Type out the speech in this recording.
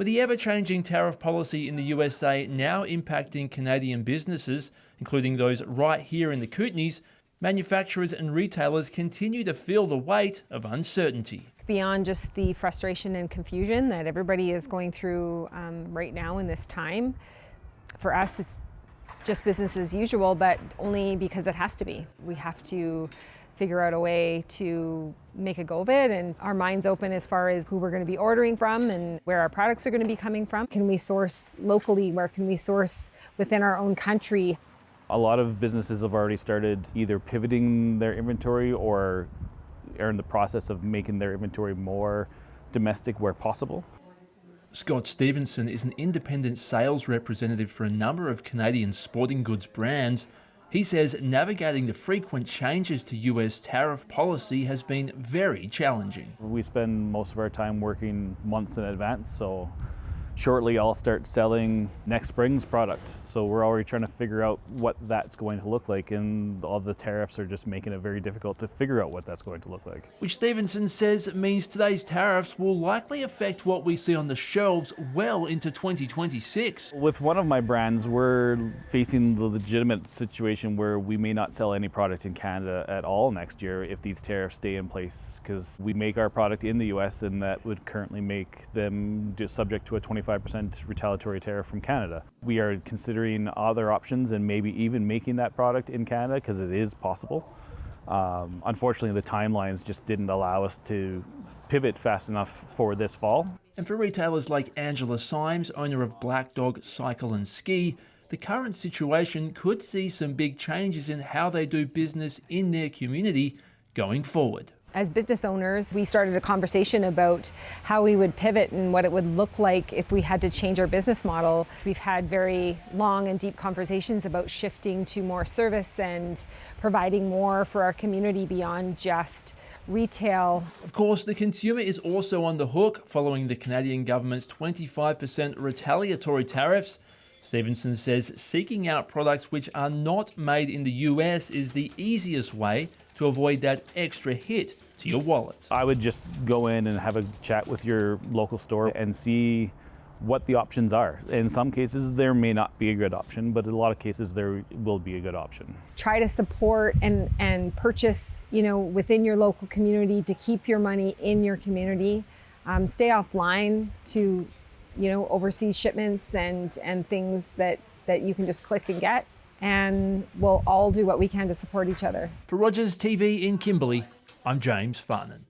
With the ever-changing tariff policy in the USA now impacting Canadian businesses, including those right here in the Kootenays, manufacturers and retailers continue to feel the weight of uncertainty. Beyond just the frustration and confusion that everybody is going through right now in this time, for us it's just business as usual, but only because it has to be. We have to figure out a way to make a go of it, and our minds open as far as who we're going to be ordering from and where our products are going to be coming from. Can we source locally? Where can we source within our own country? A lot of businesses have already started either pivoting their inventory or are in the process of making their inventory more domestic where possible. Scott Stevenson is an independent sales representative for a number of Canadian sporting goods brands. He says navigating the frequent changes to US tariff policy has been very challenging. We spend most of our time working months in advance, so shortly I'll start selling next spring's product. So we're already trying to figure out what that's going to look like, and all the tariffs are just making it very difficult to figure out what that's going to look like. Which Stevenson says means today's tariffs will likely affect what we see on the shelves well into 2026. With one of my brands, we're facing the legitimate situation where we may not sell any product in Canada at all next year if these tariffs stay in place, because we make our product in the US, and that would currently make them just subject to a 25% retaliatory tariff from Canada. We are considering other options and maybe even making that product in Canada because it is possible. Unfortunately, the timelines just didn't allow us to pivot fast enough for this fall. And for retailers like Angela Symes, owner of Black Dog Cycle and Ski, the current situation could see some big changes in how they do business in their community going forward. As business owners, we started a conversation about how we would pivot and what it would look like if we had to change our business model. We've had very long and deep conversations about shifting to more service and providing more for our community beyond just retail. Of course, the consumer is also on the hook following the Canadian government's 25% retaliatory tariffs. Stevenson says seeking out products which are not made in the US is the easiest way to avoid that extra hit to your wallet. I would just go in and have a chat with your local store and see what the options are. In some cases, there may not be a good option, but in a lot of cases, there will be a good option. Try to support and purchase, within your local community to keep your money in your community. Stay offline to, overseas shipments and things that you can just click and get. And we'll all do what we can to support each other. For Rogers TV in Kimberley, I'm James Farnan.